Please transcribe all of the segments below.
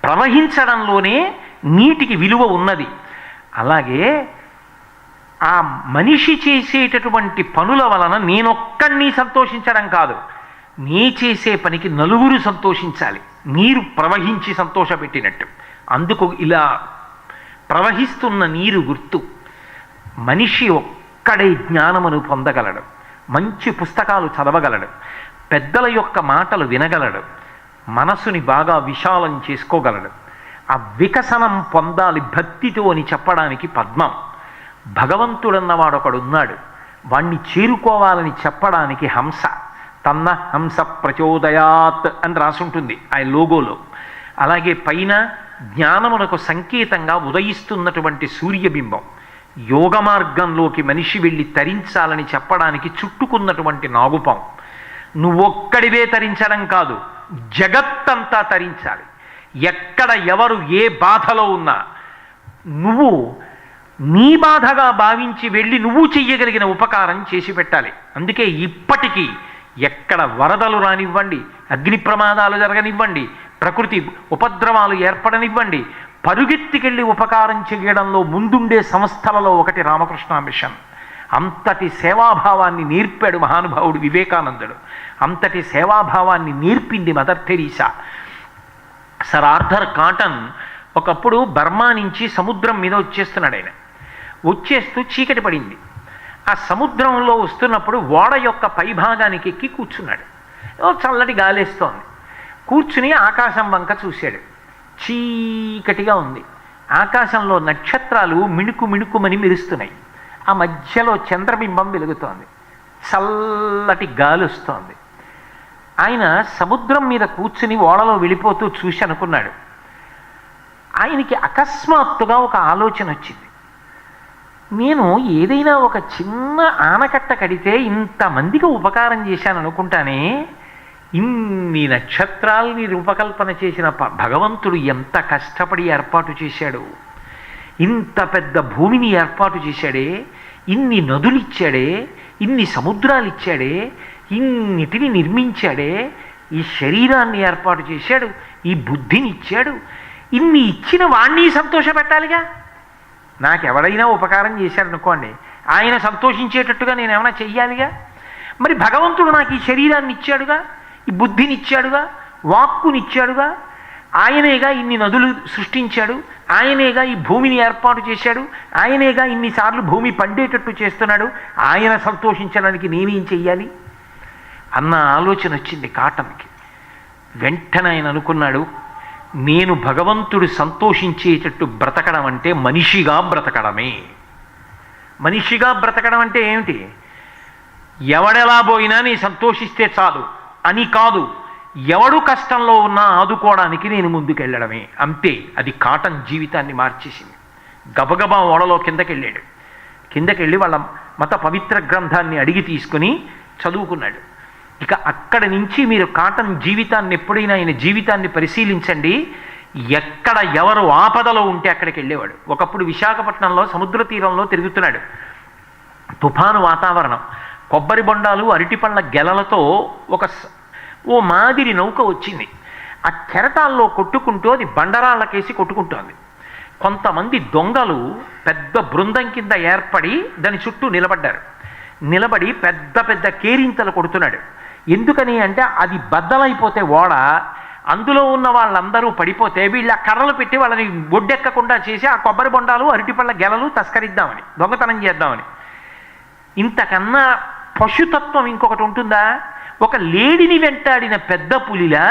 ప్రవహించడంలోనే నీటికి విలువ ఉన్నది. అలాగే ఆ మనిషి చేసేటటువంటి పనుల వలన నేనొక్కడిని సంతోషించడం కాదు, నీ చేసే పనికి నలుగురు సంతోషించాలి. నీరు ప్రవహించి సంతోషపెట్టినట్టు. అందుకు ఇలా ప్రవహిస్తున్న నీరు గుర్తు. మనిషి ఒక్కడే జ్ఞానమును పొందగలడు, మంచి పుస్తకాలు చదవగలడు, పెద్దల యొక్క మాటలు వినగలడు, మనసుని బాగా విశాలం చేసుకోగలడు. ఆ వికసనం పొందాలి భక్తితో అని చెప్పడానికి పద్మం. భగవంతుడన్నవాడొకడున్నాడు, వాణ్ణి చేరుకోవాలని చెప్పడానికి హంస. తన్న హంస ప్రచోదయాత్ అని రాసుంటుంది ఆ లోగోలో. అలాగే పైన జ్ఞానమునకు సంకేతంగా ఉదయిస్తున్నటువంటి సూర్యబింబం. యోగ మార్గంలోకి మనిషి వెళ్ళి తరించాలని చెప్పడానికి చుట్టుకున్నటువంటి నాగుపం. నువ్వొక్కడివే తరించడం కాదు, జగత్తంతా తరించాలి. ఎక్కడ ఎవరు ఏ బాధలో ఉన్నా నువ్వు నీ బాధగా భావించి వెళ్ళి నువ్వు చెయ్యగలిగిన ఉపకారం చేసి పెట్టాలి. అందుకే ఇప్పటికీ ఎక్కడ వరదలు రానివ్వండి, అగ్ని ప్రమాదాలు జరగనివ్వండి, ప్రకృతి ఉపద్రవాలు ఏర్పడనివ్వండి, పరుగెత్తికెళ్ళి ఉపకారం చేయడంలో ముందుండే సంస్థలలో ఒకటి రామకృష్ణ మిషన్. అంతటి సేవాభావాన్ని నేర్పాడు మహానుభావుడు వివేకానందుడు. అంతటి సేవాభావాన్ని నేర్పింది mother Teresa. Sir Arthur cotton ఒకప్పుడు బర్మా నుంచి సముద్రం మీద వచ్చేస్తున్నాడు. ఆయన వచ్చేస్తూ చీకటి పడింది. ఆ సముద్రంలో వస్తున్నప్పుడు ఓడ యొక్క పైభాగానికి ఎక్కి కూర్చున్నాడు. చల్లటి గాలేస్తోంది. కూర్చుని ఆకాశం వంక చూశాడు. చీకటిగా ఉంది. ఆకాశంలో నక్షత్రాలు మిణుకు మిణుకుమని మెరుస్తున్నాయి. ఆ మధ్యలో చంద్రబింబం వెలుగుతోంది. చల్లటి గాలి వస్తోంది. ఆయన సముద్రం మీద కూర్చుని ఓడలో వెళ్ళిపోతూ చూసి అనుకున్నాడు. ఆయనకి అకస్మాత్తుగా ఒక ఆలోచన వచ్చింది. నేను ఏదైనా ఒక చిన్న ఆనకట్ట కడితే ఇంతమందికి ఉపకారం చేశాను అనుకుంటానే, ఇన్ని నక్షత్రాల్ని రూపకల్పన చేసిన భగవంతుడు ఎంత కష్టపడి ఏర్పాటు చేశాడు. ఇంత పెద్ద భూమిని ఏర్పాటు చేశాడే, ఇన్ని నదులు ఇచ్చాడే, ఇన్ని సముద్రాలు ఇచ్చాడే, ఇన్నిటిని నిర్మించాడే, ఈ శరీరాన్ని ఏర్పాటు చేశాడు, ఈ బుద్ధిని ఇచ్చాడు. ఇన్ని ఇచ్చిన వాణ్ణి సంతోషపెట్టాలిగా. నాకెవడైనా ఉపకారం చేశాడనుకోండి, ఆయన సంతోషించేటట్టుగా నేను ఏమైనా చెయ్యాలిగా. మరి భగవంతుడు నాకు ఈ శరీరాన్ని ఇచ్చాడుగా, ఈ బుద్ధిని ఇచ్చాడుగా, వాక్కునిచ్చాడుగా, ఆయనేగా ఇన్ని నదులు సృష్టించాడు, ఆయనేగా ఈ భూమిని ఏర్పాటు చేశాడు, ఆయనేగా ఇన్నిసార్లు భూమి పండేటట్టు చేస్తున్నాడు. ఆయన సంతోషించడానికి నేనేం చెయ్యాలి అన్న ఆలోచన వచ్చింది కాటన్కి. వెంటనే ఆయన అనుకున్నాడు, నేను భగవంతుడు సంతోషించేటట్టు బ్రతకడం అంటే మనిషిగా బ్రతకడమే. మనిషిగా బ్రతకడం అంటే ఏమిటి? ఎవడెలా పోయినా నీ సంతోషిస్తే చాలు అని కాదు, ఎవడు కష్టంలో ఉన్నా ఆదుకోవడానికి నేను ముందుకెళ్ళడమే, అంతే. అది కాటన్ జీవితాన్ని మార్చేసింది. గబగబా ఓడలో కిందకెళ్ళాడు. కిందకెళ్ళి వాళ్ళ మత పవిత్ర గ్రంథాన్ని అడిగి తీసుకుని చదువుకున్నాడు. ఇక అక్కడి నుంచి మీరు కాటన్ జీవితాన్ని ఎప్పుడైనా ఆయన జీవితాన్ని పరిశీలించండి. ఎక్కడ ఎవరు ఆపదలో ఉంటే అక్కడికి వెళ్ళేవాడు. ఒకప్పుడు విశాఖపట్నంలో సముద్ర తీరంలో తిరుగుతున్నాడు. తుఫాను వాతావరణం, కొబ్బరి బొండాలు అరటిపళ్ళ గెలలతో ఓ మాదిరి నౌక వచ్చింది. ఆ కెరటాల్లో కొట్టుకుంటూ అది బండరాళ్ళకేసి కొట్టుకుంటోంది. కొంతమంది దొంగలు పెద్ద బృందం కింద ఏర్పడి దాని చుట్టూ నిలబడ్డారు. నిలబడి పెద్ద పెద్ద కేరింతలు కొడుతున్నాడు. ఎందుకని అంటే అది బద్దలైపోతే ఓడ, అందులో ఉన్న వాళ్ళందరూ పడిపోతే వీళ్ళ కర్రలు పెట్టి వాళ్ళని ఒడ్డెక్కకుండా చేసి ఆ కొబ్బరి బొండాలు అరటిపళ్ళ గెలలు తస్కరిద్దామని, దొంగతనం చేద్దామని. ఇంతకన్నా పశుతత్వం ఇంకొకటి ఉంటుందా? ఒక లేడిని వెంటాడిన పెద్ద పులిలా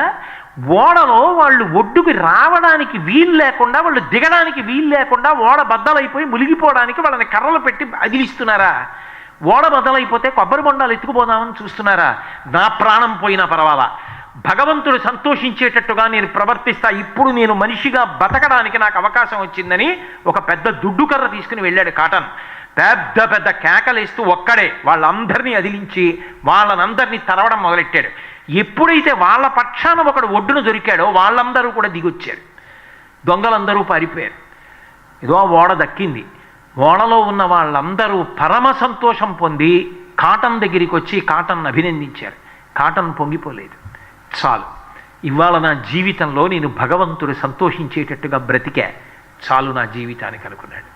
ఓడలో వాళ్ళు ఒడ్డుకి రావడానికి వీలు లేకుండా, వాళ్ళు దిగడానికి వీలు లేకుండా ఓడ బద్దలైపోయి మునిగిపోవడానికి వాళ్ళని కర్రలు పెట్టి అదిలిస్తున్నారా? ఓడ బద్దలైపోతే కొబ్బరి బొండాలు ఎత్తుకుపోదామని చూస్తున్నారా? నా ప్రాణం పోయినా పర్వాలా, భగవంతుడు సంతోషించేటట్టుగా నేను ప్రవర్తిస్తా. ఇప్పుడు నేను మనిషిగా బతకడానికి నాకు అవకాశం వచ్చిందని ఒక పెద్ద దుడ్డు కర్ర తీసుకుని వెళ్ళాడు కాటన్. పెద్ద పెద్ద కేకలేస్తూ ఒక్కడే వాళ్ళందరినీ అదిలించి వాళ్ళనందరినీ తరవడం మొదలెట్టాడు. ఎప్పుడైతే వాళ్ళ పక్షాన ఒకడు ఒడ్డును దొరికాడో వాళ్ళందరూ కూడా దిగొచ్చారు. దొంగలందరూ పారిపోయారు. ఏదో ఓడ దక్కింది. ఓడలో ఉన్న వాళ్ళందరూ పరమ సంతోషం పొంది కాటన్ దగ్గరికి వచ్చి కాటన్ అభినందించారు. కాటన్ పొంగిపోలేదు. చాలు, ఇవాళ నా జీవితంలో నేను భగవంతుడు సంతోషించేటట్టుగా బ్రతికా, చాలు నా జీవితానికి అనుకున్నాడు.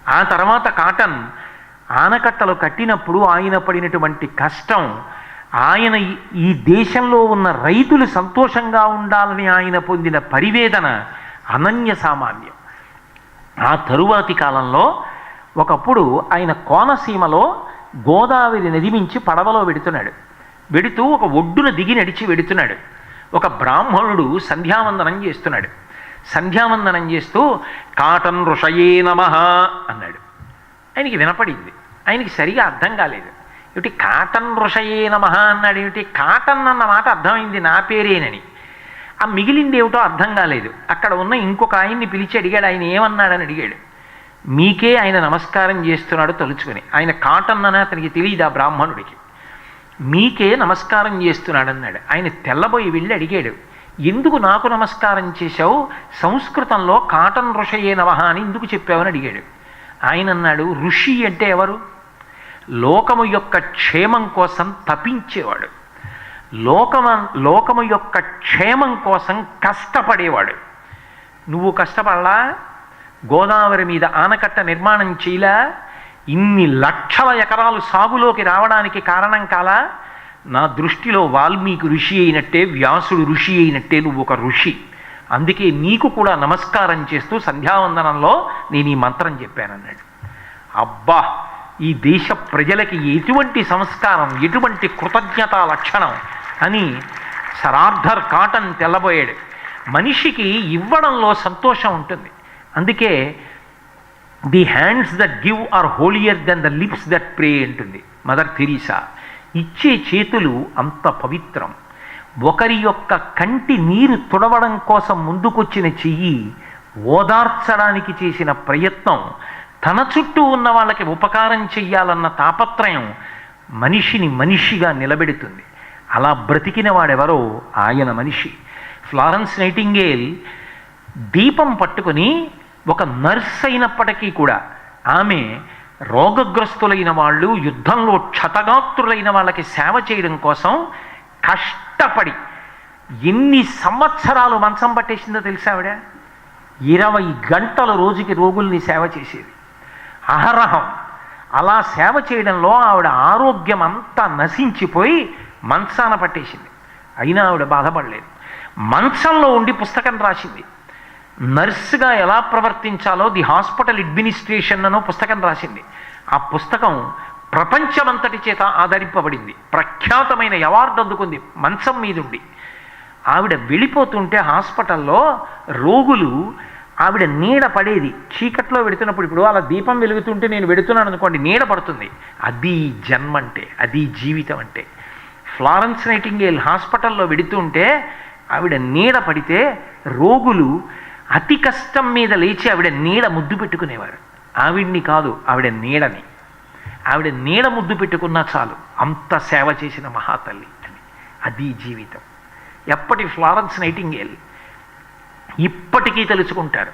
ఆ తర్వాత కాటన్ ఆనకట్టలు కట్టినప్పుడు ఆయన పడినటువంటి కష్టం, ఆయన ఈ దేశంలో ఉన్న రైతులు సంతోషంగా ఉండాలని ఆయన పొందిన పరివేదన అనన్య సామాన్యం. ఆ తరువాతి కాలంలో ఒకప్పుడు ఆయన కోనసీమలో గోదావరి నది మించి పడవలో వెడుతూ ఒక ఒడ్డున దిగి నడిచి వెడుతున్నాడు. ఒక బ్రాహ్మణుడు సంధ్యావందనం చేస్తున్నాడు. సంధ్యావందనం చేస్తూ కాటన్ ఋషయే నమః అన్నాడు. ఆయనకి వినపడింది, ఆయనకి సరిగా అర్థం కాలేదు. ఏమిటి కాటన్ ఋషయే నమః అన్నాడు, ఏమిటి కాటన్ అన్న మాట అర్థమైంది నా పేరేనని, ఆ మిగిలింది ఏమిటో అర్థం కాలేదు. అక్కడ ఉన్న ఇంకొక ఆయన్ని పిలిచి అడిగాడు, ఆయన ఏమన్నాడని అడిగాడు. మీకే ఆయన నమస్కారం చేస్తున్నాడు తలుచుకొని. ఆయన కాటన్ అని అతనికి తెలియదు, ఆ బ్రాహ్మణుడికి. మీకే నమస్కారం చేస్తున్నాడు అన్నాడు. ఆయన తెల్లబోయి వెళ్ళి అడిగాడు, ఎందుకు నాకు నమస్కారం చేశావు, సంస్కృతంలో కాటన్ ఋషయే నమః అని ఎందుకు చెప్పావని అడిగాడు. ఆయన అన్నాడు, ఋషి అంటే ఎవరు? లోకము యొక్క క్షేమం కోసం తపించేవాడు, లోకము యొక్క క్షేమం కోసం కష్టపడేవాడు. నువ్వు కష్టపడలా? గోదావరి మీద ఆనకట్ట నిర్మాణం చేయలా? ఇన్ని లక్షల ఎకరాలు సాగులోకి రావడానికి కారణం కాలా? నా దృష్టిలో వాల్మీకి ఋషి అయినట్టే, వ్యాసుడు ఋషి అయినట్టే నువ్వు ఒక ఋషి. అందుకే నీకు కూడా నమస్కారం చేస్తూ సంధ్యావందనంలో నేను ఈ మంత్రం చెప్పానన్నాడు. అబ్బా, ఈ దేశ ప్రజలకి ఎటువంటి సంస్కారం, ఎటువంటి కృతజ్ఞతా లక్షణం అని సరార్థర్ కాటన్ తెల్లబోయాడు. మనిషికి ఇవ్వడంలో సంతోషం ఉంటుంది. అందుకే the hands that give are holier than the lips that pray అంటుంది మదర్ థెరీసా. ఇచ్చే చేతులు అంత పవిత్రం. ఒకరి యొక్క కంటి నీరు తుడవడం కోసం ముందుకొచ్చిన చెయ్యి, ఓదార్చడానికి చేసిన ప్రయత్నం, తన చుట్టూ ఉన్న వాళ్ళకి ఉపకారం చెయ్యాలన్న తాపత్రయం మనిషిని మనిషిగా నిలబెడుతుంది. అలా బ్రతికిన వాడెవరో ఆయన మనిషి. ఫ్లారెన్స్ నైటింగేల్ దీపం పట్టుకుని, ఒక నర్స్ అయినప్పటికీ కూడా ఆమె రోగగ్రస్తులైన వాళ్ళు, యుద్ధంలో క్షతగాత్రులైన వాళ్ళకి సేవ చేయడం కోసం కష్టపడి ఎన్ని సంవత్సరాలు మంచం పట్టేసిందో తెలుసా ఆవిడ? 20 గంటల రోజుకి రోగుల్ని సేవ చేసేది అహరహం. అలా సేవ చేయడంలో ఆవిడ ఆరోగ్యం అంతా నశించిపోయి మంచాన పట్టేసింది. అయినా ఆవిడ బాధపడలేదు. మంచంలో ఉండి పుస్తకం రాసింది. నర్సుగా ఎలా ప్రవర్తించాలో ది హాస్పిటల్ అడ్మినిస్ట్రేషన్ అనో పుస్తకం రాసింది. ఆ పుస్తకం ప్రపంచమంతటి చేత ఆదరింపబడింది, ప్రఖ్యాతమైన అవార్డు అందుకుంది మంచం మీదుండి. ఆవిడ వెళ్ళిపోతుంటే హాస్పిటల్లో రోగులు ఆవిడ నీడ పడేది. చీకట్లో వెడుతున్నప్పుడు, ఇప్పుడు అలా దీపం వెలుగుతుంటే నేను వెడుతున్నాను అనుకోండి, నీడ పడుతుంది. అది జన్మ అంటే, అది జీవితం అంటే. ఫ్లారెన్స్ నైటింగేల్ హాస్పిటల్లో వెడుతుంటే ఆవిడ నీడ పడితే రోగులు అతి కష్టం మీద లేచి ఆవిడ నీడ ముద్దు పెట్టుకునేవారు. ఆవిడ్ని కాదు, ఆవిడ నీడని. ఆవిడ నీడ ముద్దు పెట్టుకున్నా చాలు, అంత సేవ చేసిన మహాతల్లి అని. అది జీవితం. ఎప్పటి ఫ్లారెన్స్ నైటింగేల్ ఇప్పటికీ తెలుసుకుంటారు.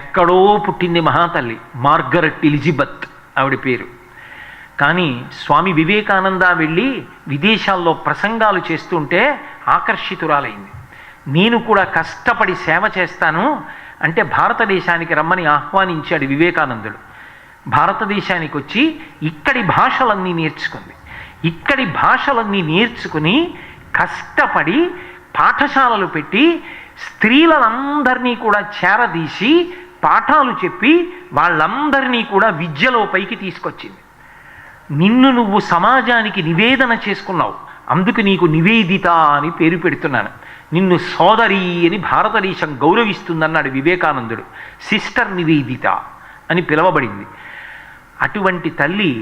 ఎక్కడో పుట్టింది మహాతల్లి, మార్గరెట్ ఎలిజబెత్ ఆవిడ పేరు. కానీ స్వామి వివేకానంద వెళ్ళి విదేశాల్లో ప్రసంగాలు చేస్తుంటే ఆకర్షితురాలైంది. నేను కూడా కష్టపడి సేవ చేస్తాను అంటే భారతదేశానికి రమ్మని ఆహ్వానించాడు వివేకానందుడు. భారతదేశానికి వచ్చి ఇక్కడి భాషలన్నీ నేర్చుకుంది. ఇక్కడి భాషలన్నీ నేర్చుకుని కష్టపడి పాఠశాలలు పెట్టి స్త్రీలందరినీ కూడా చేరదీసి పాఠాలు చెప్పి వాళ్ళందరినీ కూడా విద్యలో పైకి తీసుకొచ్చింది. నిన్ను నువ్వు సమాజానికి నివేదన చేసుకున్నావు, అందుకు నీకు నివేదిత అని పేరు పెడుతున్నాను. నిన్ను సోదరి అని భారతదేశం గౌరవిస్తుందన్నాడు వివేకానందుడు. సిస్టర్ నివేదిత అని పిలవబడింది. అటువంటి తల్లి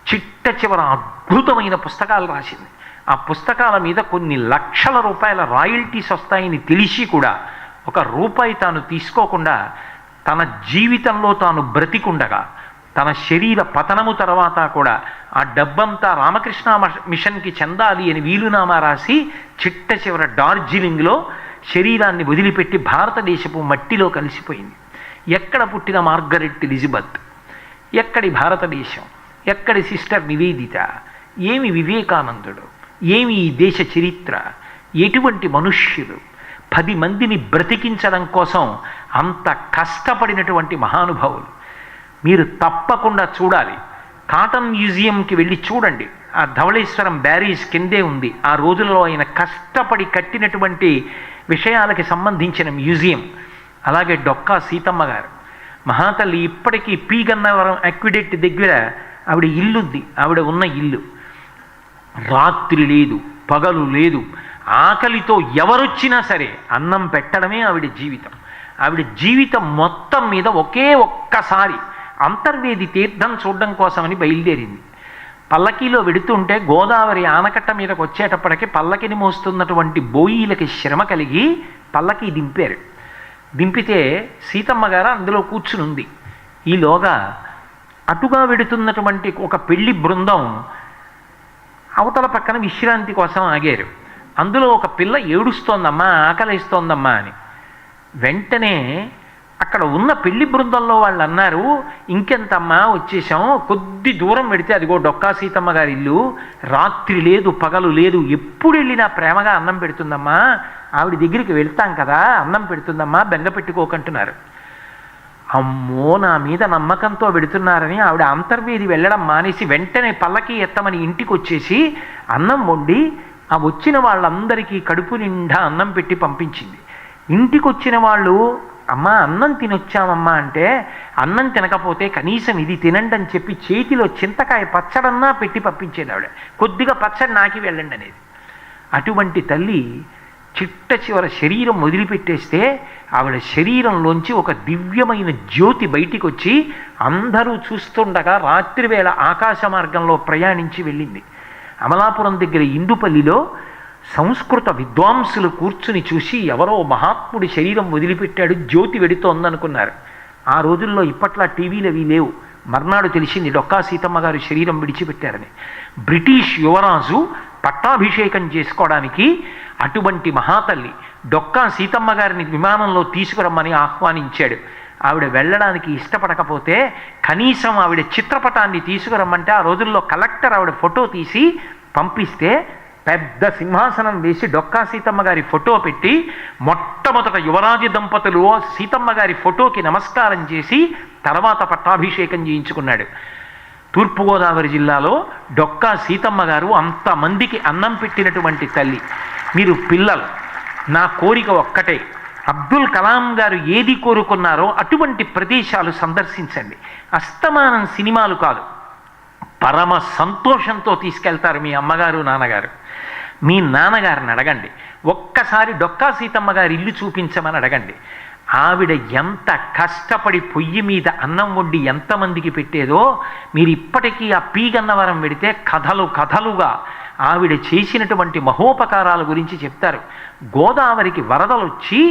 చిట్ట చివర అద్భుతమైన పుస్తకాలు రాసింది. ఆ పుస్తకాల మీద కొన్ని లక్షల రూపాయల రాయల్టీస్ వస్తాయని తెలిసి కూడా ఒక రూపాయి తాను తీసుకోకుండా తన జీవితంలో తాను బ్రతికుండగా, తన శరీర పతనము తర్వాత కూడా ఆ డబ్బంతా రామకృష్ణ మిషన్కి చెందాలి అని వీలునామా రాసి చిట్ట చివర డార్జిలింగ్లో శరీరాన్ని వదిలిపెట్టి భారతదేశపు మట్టిలో కలిసిపోయింది. ఎక్కడ పుట్టిన మార్గరెట్ ఎలిజబెత్, ఎక్కడి భారతదేశం, ఎక్కడి సిస్టర్ నివేదిత, ఏమి వివేకానందుడు, ఏమి ఈ దేశ చరిత్ర, ఎటువంటి మనుష్యులు! 10 మందిని బ్రతికించడం కోసం అంత కష్టపడినటువంటి మహానుభావులు. మీరు తప్పకుండా చూడాలి. కాటన్ మ్యూజియంకి వెళ్ళి చూడండి. ఆ ధవళేశ్వరం బ్యారేజ్ కిందే ఉంది. ఆ రోజుల్లో ఆయన కష్టపడి కట్టినటువంటి విషయాలకి సంబంధించిన మ్యూజియం. అలాగే డొక్కా సీతమ్మ గారు మహాతల్లి ఇప్పటికీ పి గన్నవరం అక్విడెక్ట్ దగ్గర ఆవిడ ఇల్లుంది. ఆవిడ ఉన్న ఇల్లు రాత్రి లేదు, పగలు లేదు, ఆకలితో ఎవరొచ్చినా సరే అన్నం పెట్టడమే ఆవిడ జీవితం. ఆవిడ జీవితం మొత్తం మీద ఒకే ఒక్కసారి అంతర్వేది తీర్థం చూడడం కోసమని బయలుదేరింది. పల్లకీలో వెడుతుంటే గోదావరి ఆనకట్ట మీదకి వచ్చేటప్పటికి పల్లకిని మోస్తున్నటువంటి బోయీలకి శ్రమ కలిగి పల్లకి దింపారు. దింపితే సీతమ్మ గారు అందులో కూర్చుని ఉంది. ఈలోగా అటుగా వెడుతున్నటువంటి ఒక పెళ్లి బృందం అవతల పక్కన విశ్రాంతి కోసం ఆగారు. అందులో ఒక పిల్ల ఏడుస్తోందమ్మా, ఆకలిస్తోందమ్మా అని. వెంటనే అక్కడ ఉన్న పెళ్లి బృందంలో వాళ్ళు అన్నారు, ఇంకెంతమ్మా వచ్చేసాం, కొద్ది దూరం పెడితే అదిగో డొక్కా సీతమ్మ గారి ఇల్లు, రాత్రి లేదు పగలు లేదు, ఎప్పుడు వెళ్ళినా ప్రేమగా అన్నం పెడుతుందమ్మా, ఆవిడ దగ్గరికి వెళ్తాం కదా, అన్నం పెడుతుందమ్మా, బెంగ పెట్టుకోకంటున్నారు. అమ్మో, నా మీద నమ్మకంతో వెడుతున్నారని ఆవిడ అంతర్వేది వెళ్ళడం మానేసి వెంటనే పల్లకి ఎత్తమని ఇంటికి వచ్చేసి అన్నం వండి ఆ వచ్చిన వాళ్ళందరికీ కడుపు నిండా అన్నం పెట్టి పంపించింది. ఇంటికి వచ్చిన వాళ్ళు, అమ్మా అన్నం తినొచ్చామమ్మా అంటే, అన్నం తినకపోతే కనీసం ఇది తినండి అని చెప్పి చేతిలో చింతకాయ పచ్చడన్నా పెట్టి పంపించేది ఆవిడ. కొద్దిగా పచ్చడి నాకి వెళ్ళండి అనేది. అటువంటి తల్లి చిట్ట చివర శరీరం వదిలిపెట్టేస్తే ఆవిడ శరీరంలోంచి ఒక దివ్యమైన జ్యోతి బయటికి వచ్చి అందరూ చూస్తుండగా రాత్రివేళ ఆకాశ మార్గంలో ప్రయాణించి వెళ్ళింది. అమలాపురం దగ్గర ఇందుపల్లిలో సంస్కృత విద్వాంసులు కూర్చుని చూసి ఎవరో మహాత్ముడి శరీరం వదిలిపెట్టాడు, జ్యోతి వెడుతోందనుకున్నారు. ఆ రోజుల్లో ఇప్పట్లా టీవీలు అవి లేవు. మర్నాడు తెలిసింది డొక్కా సీతమ్మ గారు శరీరం విడిచిపెట్టారని. బ్రిటిష్ యువరాజు పట్టాభిషేకం చేసుకోవడానికి అటువంటి మహాతల్లి డొక్కా సీతమ్మ గారిని విమానంలో తీసుకురమ్మని ఆహ్వానించాడు. ఆవిడ వెళ్ళడానికి ఇష్టపడకపోతే కనీసం ఆవిడ చిత్రపటాన్ని తీసుకురమ్మంటే ఆ రోజుల్లో కలెక్టర్ ఆవిడ ఫోటో తీసి పంపిస్తే పెద్ద సింహాసనం వేసి డొక్కా సీతమ్మ గారి ఫోటో పెట్టి మొట్టమొదట యువరాజు దంపతులు సీతమ్మ గారి ఫోటోకి నమస్కారం చేసి తర్వాత పట్టాభిషేకం చేయించుకున్నాడు. తూర్పుగోదావరి జిల్లాలో డొక్కా సీతమ్మ గారు అంతమందికి అన్నం పెట్టినటువంటి తల్లి. మీరు పిల్లలు, నా కోరిక ఒక్కటే, అబ్దుల్ కలాం గారు ఏది కోరుకున్నారో అటువంటి ప్రదేశాలు సందర్శించండి. అస్తమానం సినిమాలు కాదు, పరమ సంతోషంతో తీసుకెళ్తారు మీ అమ్మగారు నాన్నగారు. మీ నాన్నగారిని అడగండి, ఒక్కసారి డొక్కా సీతమ్మ గారి ఇల్లు చూపించమని అడగండి. ఆవిడ ఎంత కష్టపడి పొయ్యి మీద అన్నం వండి ఎంతమందికి పెట్టేదో మీరు ఇప్పటికీ ఆ పి గన్నవరం వెడితే కథలు కథలుగా ఆవిడ చేసినటువంటి మహోపకారాల గురించి చెప్తారు. గోదావరికి వరదలు వచ్చి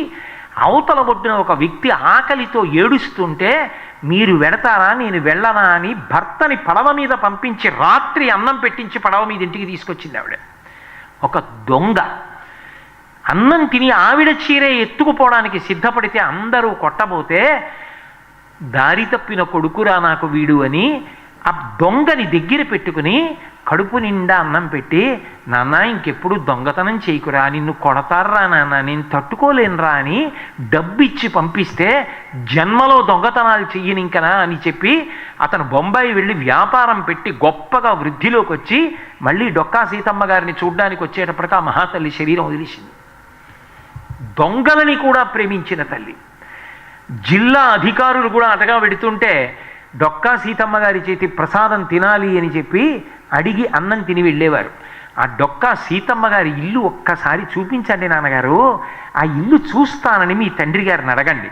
అవతల ఒడ్డున ఒక వ్యక్తి ఆకలితో ఏడుస్తుంటే మీరు వెడతారా నేను వెళ్ళనా అని భర్తని పడవ మీద పంపించి రాత్రి అన్నం పెట్టించి పడవ మీద ఇంటికి తీసుకొచ్చింది ఆవిడ. ఒక దొంగ అన్నం తిని ఆవిడ చీరే ఎత్తుకుపోవడానికి సిద్ధపడితే అందరూ కొట్టబోతే దారి తప్పిన కొడుకురా నాకు వీడు అని ఆ దొంగని దగ్గర పెట్టుకుని కడుపు నిండా అన్నం పెట్టి, నాన్న ఇంకెప్పుడు దొంగతనం చేయకురా, నిన్ను కొడతారా నాన్న, నేను తట్టుకోలేనురా అని డబ్బిచ్చి పంపిస్తే జన్మలో దొంగతనాలు చెయ్యను ఇంకనా అని చెప్పి అతను బొంబాయి వెళ్ళి వ్యాపారం పెట్టి గొప్పగా వృద్ధిలోకి వచ్చి మళ్ళీ డొక్కా సీతమ్మ గారిని చూడ్డానికి వచ్చేటప్పటికి ఆ మహాతల్లి శరీరం వదిలేసింది. దొంగలని కూడా ప్రేమించిన తల్లి. జిల్లా అధికారులు కూడా అటగా వెడుతుంటే డొక్కా సీతమ్మ గారి చేతి ప్రసాదం తినాలి అని చెప్పి అడిగి అన్నం తిని వెళ్ళేవారు. ఆ డొక్కా సీతమ్మ గారి ఇల్లు ఒక్కసారి చూపించండి నాన్నగారు, ఆ ఇల్లు చూస్తానని మీ తండ్రి గారిని అడగండి.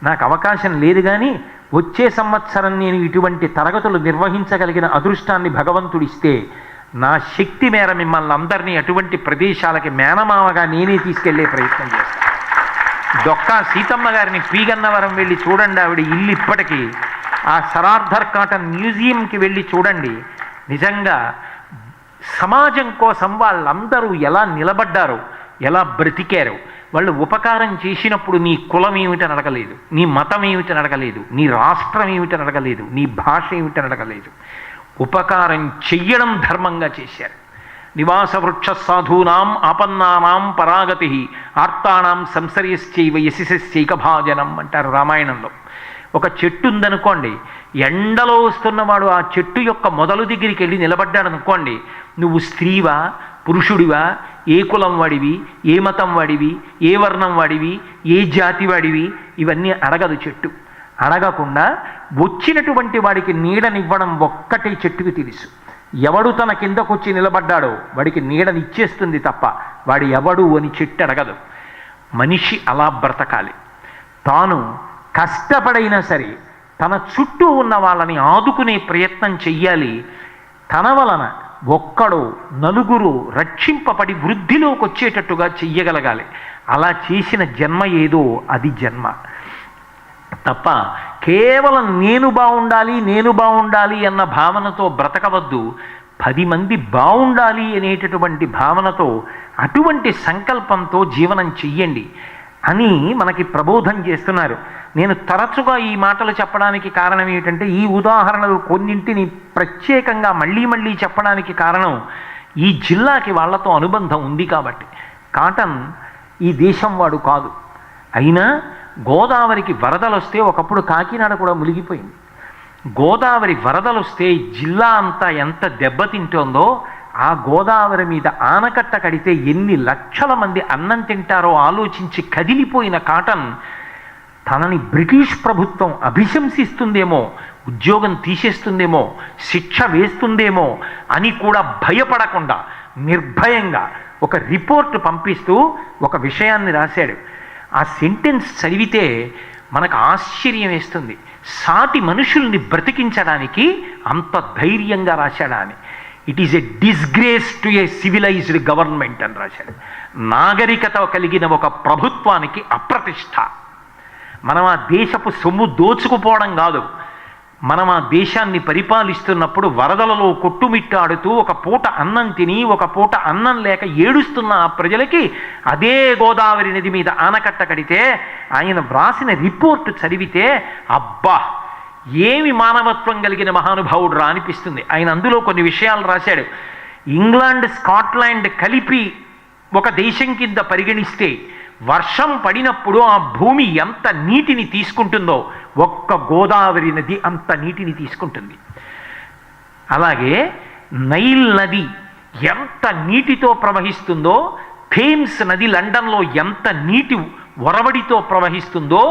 నాకు అవకాశం లేదు కానీ వచ్చే సంవత్సరం నేను ఇటువంటి తరగతులు నిర్వహించగలిగిన అదృష్టాన్ని భగవంతుడిస్తే నా శక్తి మేర మిమ్మల్ని అందరినీ అటువంటి ప్రదేశాలకి మేనమామగా నేనే తీసుకెళ్లే ప్రయత్నం చేస్తాను. డొక్కా సీతమ్మ గారిని పి గన్నవరం వెళ్ళి చూడండి, ఆవిడ ఇల్లు ఇప్పటికీ. ఆ సరార్థర్ కాటన్ మ్యూజియంకి వెళ్ళి చూడండి. నిజంగా సమాజం కోసం వాళ్ళందరూ ఎలా నిలబడ్డారో, ఎలా బ్రతికారో. వాళ్ళు ఉపకారం చేసినప్పుడు నీ కులం ఏమిటని అడగలేదు, నీ మతం ఏమిటని అడగలేదు, నీ రాష్ట్రం ఏమిటని అడగలేదు, నీ భాష ఏమిటని అడగలేదు. ఉపకారం చెయ్యడం ధర్మంగా చేశారు. నివాస వృక్ష సాధూనాం ఆపన్నానాం పరాగతి ఆర్తానాం సంసర్యశ్చైవ యశిశ్చైక భాజనం అంటారు రామాయణంలో. ఒక చెట్టు ఉందనుకోండి, ఎండలో వస్తున్నవాడు ఆ చెట్టు యొక్క మొదలు దగ్గరికి వెళ్ళి నిలబడ్డాడు అనుకోండి, నువ్వు స్త్రీవా పురుషుడివా, ఏ కులం వాడివి, ఏ మతం వాడివి, ఏ వర్ణం వాడివి, ఏ జాతి వాడివి, ఇవన్నీ అడగదు చెట్టు. అడగకుండా వచ్చినటువంటి వాడికి నీడనివ్వడం ఒక్కటే చెట్టుకి తెలుసు. ఎవడు తన కిందకొచ్చి నిలబడ్డాడో వాడికి నీడనిచ్చేస్తుంది తప్ప వాడు ఎవడు అని చెట్టు అడగదు. మనిషి అలా బ్రతకాలి. తాను కష్టపడైనా సరే తన చుట్టూ ఉన్న వాళ్ళని ఆదుకునే ప్రయత్నం చెయ్యాలి. తన వలన ఒక్కడో నలుగురు రక్షింపబడి వృద్ధిలోకి వచ్చేటట్టుగా చెయ్యగలగాలి. అలా చేసిన జన్మ ఏదో అది జన్మ తప్ప కేవలం నేను బాగుండాలి అన్న భావనతో బ్రతకవద్దు. 10 మంది బాగుండాలి అనేటటువంటి భావనతో, అటువంటి సంకల్పంతో జీవనం చెయ్యండి అని మనకి ప్రబోధం చేస్తున్నారు. నేను తరచుగా ఈ మాటలు చెప్పడానికి కారణం ఏమిటంటే, ఈ ఉదాహరణలు కొన్నింటిని ప్రత్యేకంగా మళ్ళీ చెప్పడానికి కారణం ఈ జిల్లాకి వాళ్ళతో అనుబంధం ఉంది కాబట్టి. కాటన్ ఈ దేశం వాడు కాదు. అయినా గోదావరికి వరదలు వస్తే, ఒకప్పుడు కాకినాడ కూడా మునిగిపోయింది. గోదావరి వరదలు వస్తే జిల్లా అంతా ఎంత దెబ్బతింటోందో, ఆ గోదావరి మీద ఆనకట్ట కడితే ఎన్ని లక్షల మంది అన్నం తింటారో ఆలోచించి కదిలిపోయిన కాటన్ తనని బ్రిటిష్ ప్రభుత్వం అభిశంసిస్తుందేమో, ఉద్యోగం తీసేస్తుందేమో, శిక్ష వేస్తుందేమో అని కూడా భయపడకుండా నిర్భయంగా ఒక రిపోర్ట్ పంపిస్తూ ఒక విషయాన్ని రాశాడు. ఆ సెంటెన్స్ చదివితే మనకు ఆశ్చర్యం వేస్తుంది. సాటి మనుషుల్ని బ్రతికించడానికి అంత ధైర్యంగా రాశాడా అని. It is a disgrace to a civilised government అని రాశాడు. నాగరికత కలిగిన ఒక ప్రభుత్వానికి అప్రతిష్ట. మనం ఆ దేశపు సొమ్ము దోచుకుపోవడం కాదు, మనం ఆ దేశాన్ని పరిపాలిస్తున్నప్పుడు వరదలలో కొట్టుమిట్టాడుతూ ఒక పూట అన్నం తిని ఒక పూట అన్నం లేక ఏడుస్తున్న ఆ ప్రజలకి అదే గోదావరి నది మీద ఆనకట్ట కడితే ఆయన వ్రాసిన రిపోర్ట్ చదివితే అబ్బా ఏమి మానవత్వం కలిగిన మహానుభావుడు రా అనిపిస్తుంది. ఆయన అందులో కొన్ని విషయాలు రాశాడు. ఇంగ్లాండ్ స్కాట్లాండ్ కలిపి ఒక దేశం కింద పరిగణిస్తే వర్షం పడినప్పుడు ఆ భూమి ఎంత నీటిని తీసుకుంటుందో ఒక్క గోదావరి నది అంత నీటిని తీసుకుంటుంది. అలాగే నైల్ నది ఎంత నీటితో ప్రవహిస్తుందో, థేమ్స్ నది లండన్లో ఎంత నీటి ఒరవడితో ప్రవహిస్తుందో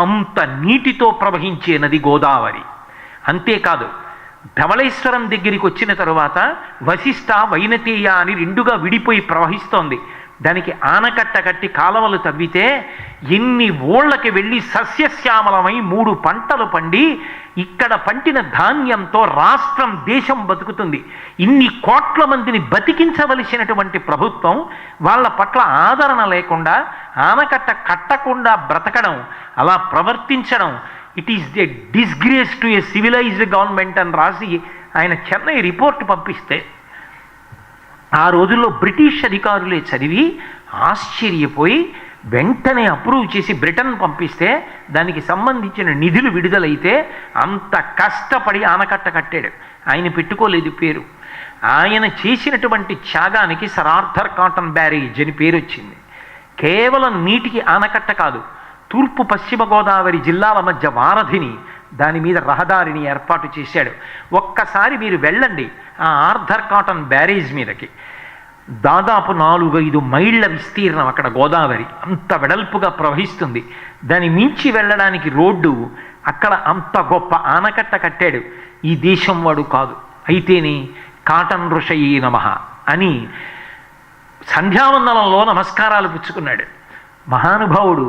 అంత నీటితో ప్రవహించే నది గోదావరి. అంతేకాదు, ధవళేశ్వరం దగ్గరికి వచ్చిన తరువాత వశిష్ఠ వైనతేయ అని రెండుగా విడిపోయి ప్రవహిస్తోంది. దానికి ఆనకట్ట కట్టి కాలవలు తవ్వితే ఎన్ని ఊళ్ళకి వెళ్ళి సస్యశ్యామలమై 3 పంటలు పండి ఇక్కడ పంటిన ధాన్యంతో రాష్ట్రం దేశం బతుకుతుంది. ఇన్ని కోట్ల మందిని బతికించవలసినటువంటి ప్రభుత్వం వాళ్ళ పట్ల ఆదరణ లేకుండా ఆనకట్ట కట్టకుండా బ్రతకడం, అలా ప్రవర్తించడం, it is the disgrace to a civilised government అని రాసి ఆయన చెన్నై రిపోర్ట్ పంపిస్తే ఆ రోజుల్లో బ్రిటిష్ అధికారులే చదివి ఆశ్చర్యపోయి వెంటనే అప్రూవ్ చేసి బ్రిటన్ పంపిస్తే దానికి సంబంధించిన నిధులు విడుదలైతే అంత కష్టపడి ఆనకట్ట కట్టాడు. ఆయన పెట్టుకోలేదు పేరు. ఆయన చేసినటువంటి త్యాగానికి సర్ ఆర్థర్ కాటన్ బ్యారేజ్ అని పేరు వచ్చింది. కేవలం నీటికి ఆనకట్ట కాదు, తూర్పు పశ్చిమ గోదావరి జిల్లాల మధ్య వారధిని, దాని మీద రహదారిని ఏర్పాటు చేశాడు. ఒక్కసారి మీరు వెళ్ళండి ఆ ఆర్థర్ కాటన్ బ్యారేజ్ మీదకి. దాదాపు 4-5 మైళ్ళ విస్తీర్ణం అక్కడ గోదావరి, అంత వెడల్పుగా ప్రవహిస్తుంది. దాని మించి వెళ్ళడానికి రోడ్డు, అక్కడ అంత గొప్ప ఆనకట్ట కట్టాడు. ఈ దేశం వాడు కాదు, అయితేనే కాటన్ ఋషయే నమః అని సంధ్యావందనంలో నమస్కారాలు పుచ్చుకున్నాడు. మహానుభావుడు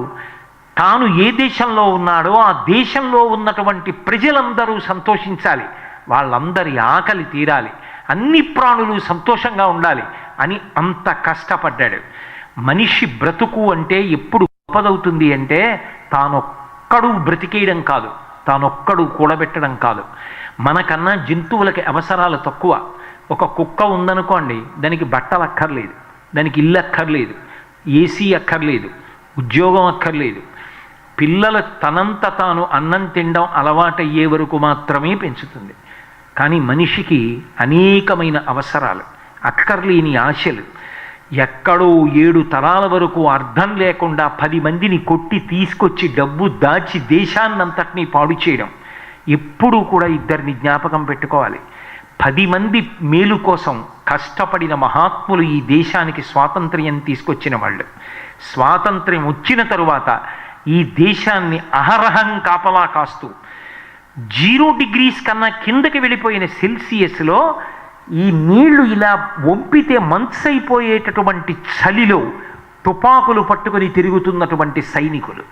తాను ఏ దేశంలో ఉన్నాడో ఆ దేశంలో ఉన్నటువంటి ప్రజలందరూ సంతోషించాలి, వాళ్ళందరి ఆకలి తీరాలి, అన్ని ప్రాణులు సంతోషంగా ఉండాలి అని అంత కష్టపడ్డాడు. మనిషి బ్రతుకు అంటే ఎప్పుడు గొప్పదవుతుంది అంటే తానొక్కడు బ్రతికేయడం కాదు, తానొక్కడు కూడబెట్టడం కాదు. మనకన్నా జంతువులకి అవసరాలు తక్కువ. ఒక కుక్క ఉందనుకోండి, దానికి బట్టలు అక్కర్లేదు, దానికి ఇల్లు అక్కర్లేదు, ఏసీ అక్కర్లేదు, ఉద్యోగం అక్కర్లేదు. పిల్లలు తనంత తాను అన్నం తినడం అలవాటయ్యే వరకు మాత్రమే పెంచుతుంది. కానీ మనిషికి అనేకమైన అవసరాలు. అక్కర్లేని ఆశలు, ఎక్కడో 7 తరాల వరకు అర్థం లేకుండా 10 మందిని కొట్టి తీసుకొచ్చి డబ్బు దాచి దేశాన్నంతటినీ పాడు చేయడం. ఎప్పుడూ కూడా ఇద్దరిని జ్ఞాపకం పెట్టుకోవాలి. 10 మంది మేలు కోసం కష్టపడిన మహాత్ములు ఈ దేశానికి స్వాతంత్ర్యం తీసుకొచ్చిన వాళ్ళు. స్వాతంత్ర్యం వచ్చిన తరువాత ఈ దేశాన్ని అహరహం కాపలా కాస్తూ 0 degrees కన్నా కిందకి వెళ్ళిపోయిన సెల్సియస్లో ఈ నీళ్లు ఇలా వంపితే మంచు అయిపోయేటటువంటి చలిలో తుపాకులు పట్టుకొని తిరుగుతున్నటువంటి సైనికులు,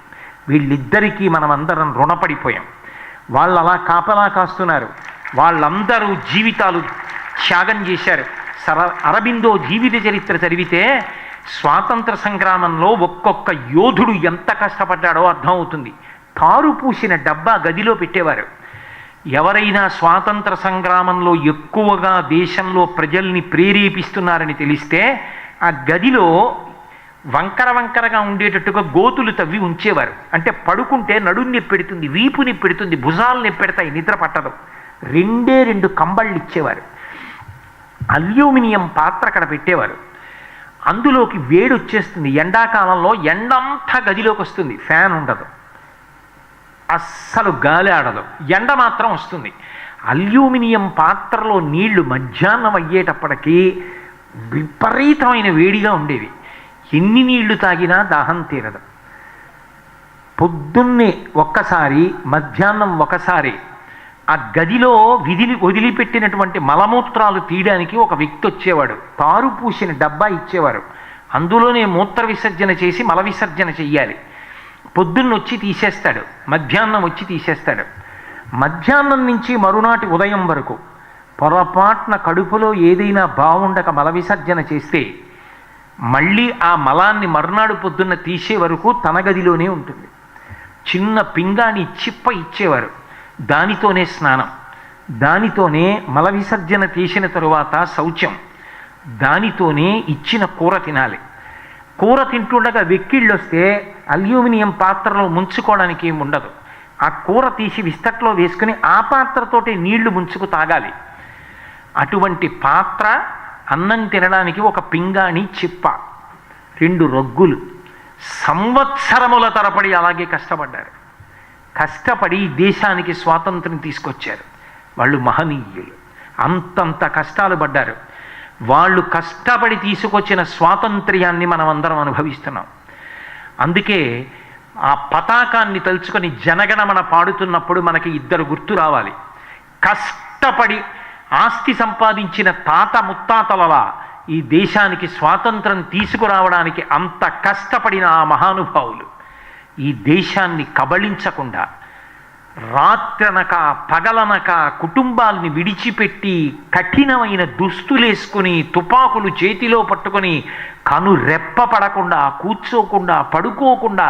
వీళ్ళిద్దరికీ మనం అందరం రుణపడిపోయాం. వాళ్ళు అలా కాపలా కాస్తున్నారు. వాళ్ళందరూ జీవితాలు త్యాగం చేశారు. అరబిందో జీవిత చరిత్ర చదివితే స్వాతంత్ర సంగ్రామంలో ఒక్కొక్క యోధుడు ఎంత కష్టపడ్డాడో అర్థమవుతుంది. తారు పూసిన డబ్బా గదిలో పెట్టేవారు. ఎవరైనా స్వాతంత్ర సంగ్రామంలో ఎక్కువగా దేశంలో ప్రజల్ని ప్రేరేపిస్తున్నారని తెలిస్తే ఆ గదిలో వంకరగా ఉండేటట్టుగా గోతులు తవ్వి ఉంచేవారు. అంటే పడుకుంటే నడుం నొప్పెడుతుంది, వీపు నొప్పెడుతుంది, భుజాలు నొప్పెడతాయి, నిద్ర పట్టదు. 2 కంబళ్ళు ఇచ్చేవారు. అల్యూమినియం పాత్ర అక్కడ పెట్టేవారు. అందులోకి వేడి వచ్చేస్తుంది. ఎండాకాలంలో ఎండంతా గదిలోకి వస్తుంది, ఫ్యాన్ ఉండదు, అస్సలు గాలి ఆడదు, ఎండ మాత్రం వస్తుంది. అల్యూమినియం పాత్రలో నీళ్లు మధ్యాహ్నం అయ్యేటప్పటికీ విపరీతమైన వేడిగా ఉండేవి. ఎన్ని నీళ్లు తాగినా దాహం తీరదు. పొద్దున్నే ఒక్కసారి, మధ్యాహ్నం ఒకసారి ఆ గదిలో వదిలిపెట్టినటువంటి మలమూత్రాలు తీయడానికి ఒక వ్యక్తి వచ్చేవాడు. తారు పూసిన డబ్బా ఇచ్చేవారు. అందులోనే మూత్ర విసర్జన చేసి మల విసర్జన చెయ్యాలి. పొద్దున్న వచ్చి తీసేస్తాడు, మధ్యాహ్నం వచ్చి తీసేస్తాడు. మధ్యాహ్నం నుంచి మరునాటి ఉదయం వరకు పొరపాటున కడుపులో ఏదైనా బాగుండక మల విసర్జన చేస్తే మళ్ళీ ఆ మలాన్ని మరునాడు పొద్దున్న తీసే వరకు తన గదిలోనే ఉంటుంది. చిన్న పింగాణి చిప్ప ఇచ్చేవారు, దానితోనే స్నానం, దానితోనే మల విసర్జన తీసిన తరువాత శౌచం, దానితోనే ఇచ్చిన కూర తినాలి. కూర తింటుండగా వెక్కిళ్ళు వస్తే అల్యూమినియం పాత్రలో ముంచుకోవడానికి ఏమి ఉండదు. ఆ కూర తీసి విస్తట్లో వేసుకుని ఆ పాత్రతోటి నీళ్లు ముంచుకు తాగాలి. అటువంటి పాత్ర, అన్నం తినడానికి ఒక పింగాణి చిప్ప, 2 రొగ్గులు. సంవత్సరముల తరబడి అలాగే కష్టపడ్డారు. కష్టపడి దేశానికి స్వాతంత్రం తీసుకొచ్చారు. వాళ్ళు మహనీయులు. అంతంత కష్టాలు పడ్డారు. వాళ్ళు కష్టపడి తీసుకొచ్చిన స్వాతంత్ర్యాన్ని మనం అందరం అనుభవిస్తున్నాం. అందుకే ఆ పతాకాన్ని తలుచుకొని జనగణమన పాడుతున్నప్పుడు మనకి 2 గుర్తు రావాలి. కష్టపడి ఆస్తి సంపాదించిన తాత ముత్తాతలలా ఈ దేశానికి స్వాతంత్రం తీసుకురావడానికి అంత కష్టపడిన ఆ మహానుభావులు ఈ దేశాన్ని కబళించకుండా రాత్రనక పగలనక కుటుంబాల్ని విడిచిపెట్టి కఠినమైన దుస్తులేసుకుని తుపాకులు చేతిలో పట్టుకొని కను రెప్ప పడకుండా, కూర్చోకుండా, పడుకోకుండా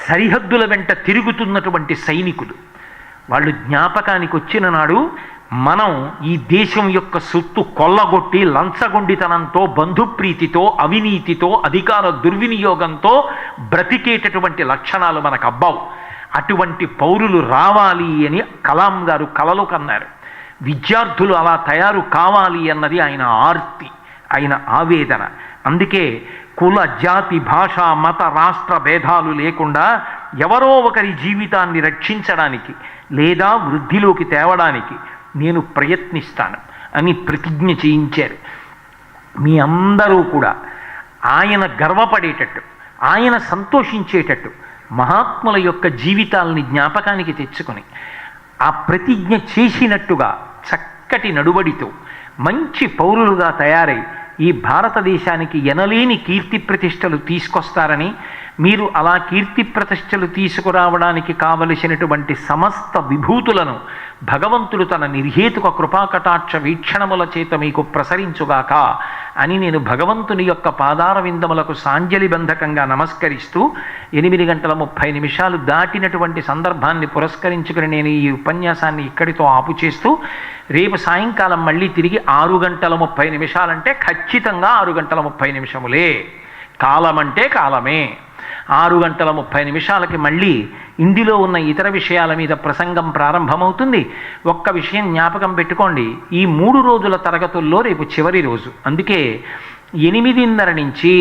సరిహద్దుల వెంట తిరుగుతున్నటువంటి సైనికులు. వాళ్ళు జ్ఞాపకానికి వచ్చిన నాడు మనం ఈ దేశం యొక్క సొత్తు కొల్లగొట్టి లంచగొండితనంతో, బంధుప్రీతితో, అవినీతితో, అధికార దుర్వినియోగంతో బ్రతికేటటువంటి లక్షణాలు మనకు అబ్బావు. అటువంటి పౌరులు రావాలి అని కలాం గారు కలలు కన్నారు. విద్యార్థులు అలా తయారు కావాలి అన్నది ఆయన ఆర్తి, ఆయన ఆవేదన. అందుకే కుల, జాతి, భాష, మత, రాష్ట్ర భేదాలు లేకుండా ఎవరో ఒకరి జీవితాన్ని రక్షించడానికి లేదా వృద్ధిలోకి తేవడానికి నేను ప్రయత్నిస్తాను అని ప్రతిజ్ఞ చేయించారు. మీ అందరూ కూడా ఆయన గర్వపడేటట్టు, ఆయన సంతోషించేటట్టు మహాత్ముల యొక్క జీవితాలని జ్ఞాపకానికి తెచ్చుకొని ఆ ప్రతిజ్ఞ చేసినట్టుగా చక్కటి నడువడితో మంచి పౌరులుగా తయారై ఈ భారతదేశానికి ఎనలేని కీర్తి ప్రతిష్టలు తీసుకొస్తారని, మీరు అలా కీర్తి ప్రతిష్టలు తీసుకురావడానికి కావలసినటువంటి సమస్త విభూతులను భగవంతుడు తన నిర్హేతుక కృపాకటాక్ష వీక్షణముల చేత మీకు ప్రసరించుగాక అని నేను భగవంతుని యొక్క పాదార విందములకు సాంజలిబంధకంగా నమస్కరిస్తూ 8:30 దాటినటువంటి సందర్భాన్ని పురస్కరించుకుని నేను ఈ ఉపన్యాసాన్ని ఇక్కడితో ఆపు చేస్తూ, రేపు సాయంకాలం మళ్ళీ తిరిగి 6:30 అంటే ఖచ్చితంగా 6:30 కాలం అంటే కాలమే. 6:30 మళ్ళీ ఇందులో ఉన్న ఇతర విషయాల మీద ప్రసంగం ప్రారంభమవుతుంది. ఒక్క విషయం జ్ఞాపకం పెట్టుకోండి, ఈ 3 రోజుల తరగతుల్లో రేపు చివరి రోజు. అందుకే 8:30 నుంచి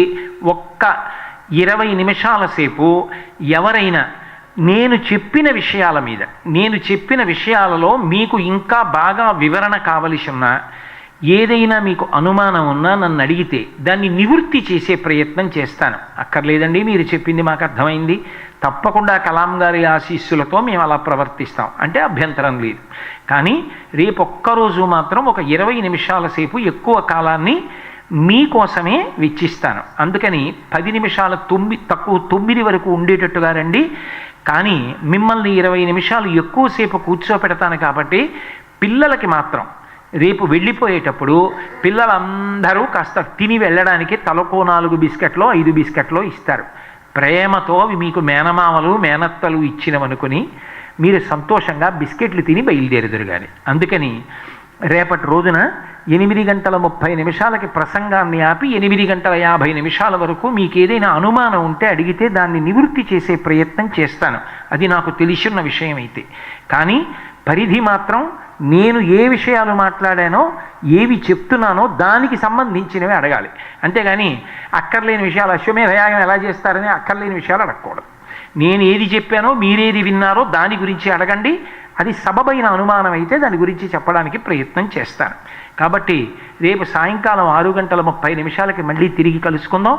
ఒక్క 20 నిమిషాల సేపు ఎవరైనా నేను చెప్పిన విషయాలలో మీకు ఇంకా బాగా వివరణ కావలసి ఉన్నా, ఏదైనా మీకు అనుమానం ఉన్నా నన్ను అడిగితే దాన్ని నివృత్తి చేసే ప్రయత్నం చేస్తాను. అక్కర్లేదండి మీరు చెప్పింది మాకు అర్థమైంది, తప్పకుండా కలాం గారి ఆశీస్సులతో మేము అలా ప్రవర్తిస్తాం అంటే అభ్యంతరం లేదు. కానీ రేపు ఒక్కరోజు మాత్రం ఒక 20 నిమిషాల సేపు ఎక్కువ కాలాన్ని మీకోసమే వెచ్చిస్తాను. అందుకని 10 నిమిషాల తక్కువ 9 వరకు ఉండేటట్టుగా రండి. కానీ మిమ్మల్ని 20 నిమిషాలు ఎక్కువసేపు కూర్చోపెడతాను కాబట్టి పిల్లలకి మాత్రం రేపు వెళ్ళిపోయేటప్పుడు పిల్లలందరూ కాస్త తిని వెళ్ళడానికి తలకో 4 బిస్కెట్లో 5 బిస్కెట్లో ఇస్తారు. ప్రేమతో అవి మీకు మేనమామలు మేనత్తలు ఇచ్చినవనుకుని మీరు సంతోషంగా బిస్కెట్లు తిని బయలుదేరుదురు. కానీ అందుకని రేపటి రోజున 8:30 ప్రసంగాన్ని ఆపి 8:50 వరకు మీకు ఏదైనా అనుమానం ఉంటే అడిగితే దాన్ని నివృత్తి చేసే ప్రయత్నం చేస్తాను. అది నాకు తెలిసిన విషయం అయితే. కానీ పరిధి మాత్రం నేను ఏ విషయాలు మాట్లాడానో ఏవి చెప్తున్నానో దానికి సంబంధించినవి అడగాలి. అంతేగాని అక్కర్లేని విషయాలు అశ్వమేధయాగం ఎలా చేస్తారని అక్కర్లేని విషయాలు అడగకూడదు. నేను ఏది చెప్పానో మీరేది విన్నారో దాని గురించి అడగండి. అది సబబైన అనుమానం అయితే దాని గురించి చెప్పడానికి ప్రయత్నం చేస్తాను. కాబట్టి రేపు సాయంకాలం 6:30 మళ్ళీ తిరిగి కలుసుకుందాం.